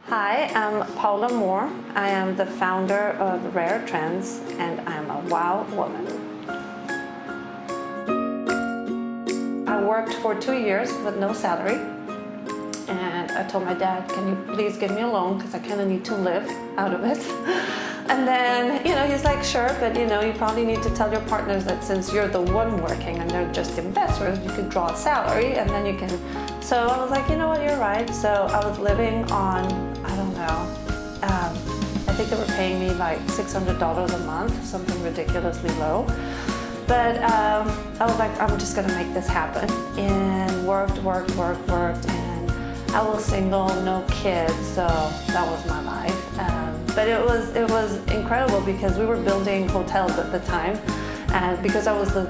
Hi, I'm Paola Moore. I am the founder of Rare Trends, and I'm a WOW woman. I worked for 2 years with no salary, and I told my dad, can you please give me a loan because I kind of need to live out of it. And then, he's like, sure, but you probably need to tell your partners that since you're the one working and they're just investors, you could draw a salary and then you can. So I was like, you know what, you're right. So I was living on, I don't know, I think they were paying me like $600 a month, something ridiculously low. But I was like, I'm just gonna make this happen. And worked, and I was single, no kids, so that was my life. But it was incredible because we were building hotels at the time, and because I was the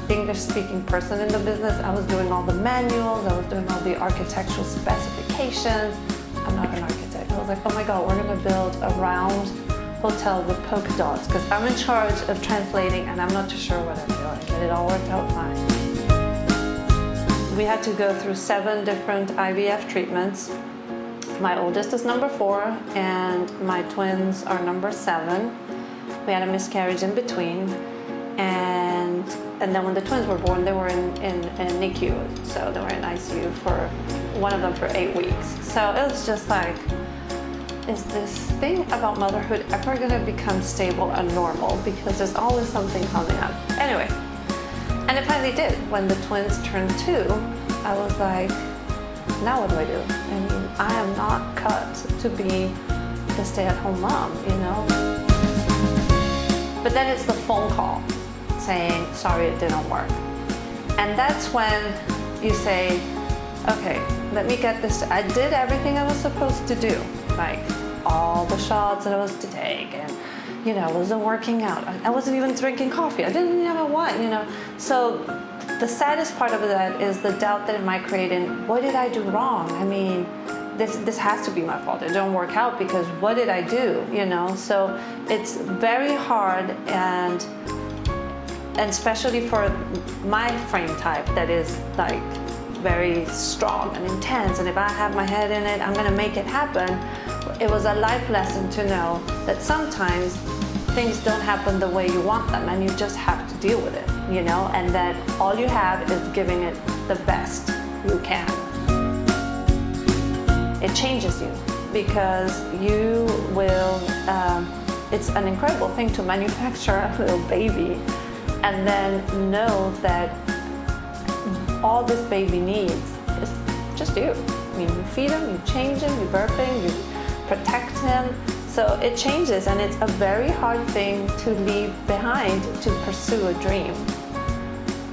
English-speaking person in the business, I was doing all the manuals, I was doing all the architectural specifications. I'm not an architect. I was like, oh my God, we're gonna build a round hotel with polka dots because I'm in charge of translating and I'm not too sure what I'm doing, but it all worked out fine. We had to go through 7 different IVF treatments. My oldest is number 4 and my twins are number 7. We had a miscarriage in between, and then when the twins were born, they were in NICU, so they were in ICU for one of them for 8 weeks. So it was just like, is this thing about motherhood ever gonna become stable and normal? Because there's always something coming up. Anyway, and it finally did. When the twins turned 2, I was like, now what do I do? I mean, I am not cut to be the stay-at-home mom, But then it's the phone call saying, sorry, it didn't work. And that's when you say, okay, let me get this. I did everything I was supposed to do, like all the shots that I was to take, and I wasn't working out. I wasn't even drinking coffee. I didn't even have a wine, So the saddest part of that is the doubt that it might create in, what did I do wrong? I mean, this has to be my fault. It don't work out because what did I do? So it's very hard, and especially for my frame type that is like very strong and intense, and if I have my head in it, I'm gonna make it happen. It was a life lesson to know that sometimes things don't happen the way you want them, and you just have to deal with it, and that all you have is giving it the best you can. It changes you because you will, it's an incredible thing to manufacture a little baby and then know that all this baby needs is just you. I mean, you feed him, you change him, you burp him, you protect him. So it changes, and it's a very hard thing to leave behind to pursue a dream.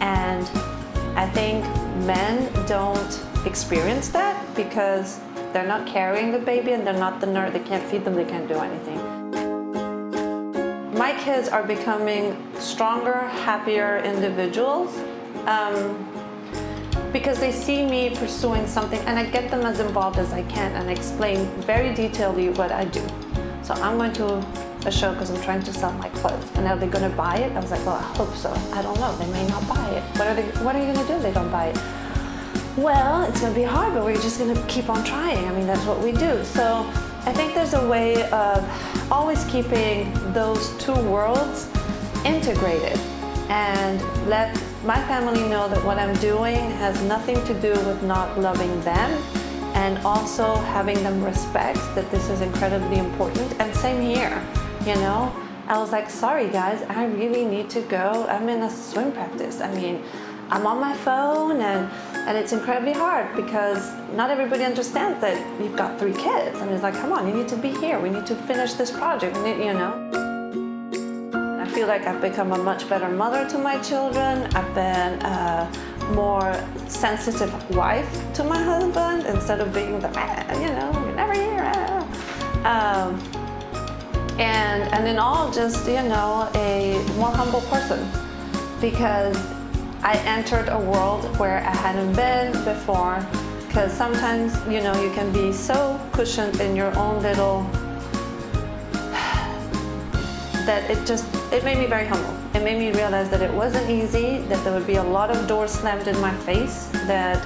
And I think men don't experience that because they're not carrying the baby and they're not the nurse. They can't feed them, they can't do anything. My kids are becoming stronger, happier individuals because they see me pursuing something, and I get them as involved as I can and explain very detailedly what I do. So I'm going to a show because I'm trying to sell my clothes. And are they going to buy it? I was like, well, I hope so. I don't know. They may not buy it. What are you going to do if they don't buy it? Well, it's going to be hard, but we're just going to keep on trying. I mean, that's what we do. So I think there's a way of always keeping those 2 worlds integrated and let my family know that what I'm doing has nothing to do with not loving them, and also having them respect that this is incredibly important. And same here, I was like, sorry guys, I really need to go. I'm in a swim practice. I mean, I'm on my phone, and it's incredibly hard because not everybody understands that you've got 3 kids. And it's like, come on, you need to be here. We need to finish this project, I feel like I've become a much better mother to my children. I've been more sensitive wife to my husband instead of being the you're never here. And in all, just a more humble person, because I entered a world where I hadn't been before. Because sometimes you can be so cushioned in your own little that it made me very humble. It made me realize that it wasn't easy, that there would be a lot of doors slammed in my face, that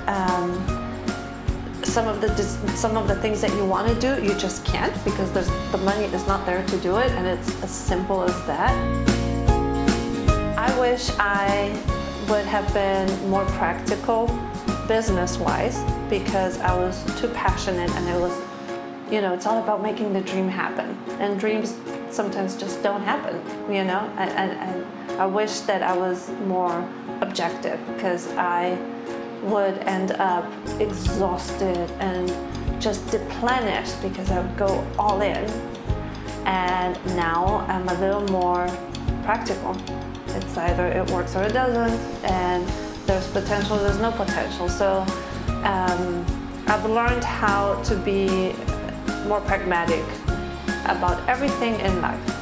some of the things that you want to do, you just can't because the money is not there to do it, and it's as simple as that. I wish I would have been more practical business-wise because I was too passionate, and it was, it's all about making the dream happen, and dreams sometimes just don't happen, and I wish that I was more objective because I would end up exhausted and just replenished because I would go all in. And now I'm a little more practical. It's either it works or it doesn't, and there's potential, there's no potential. So I've learned how to be more pragmatic about everything in life.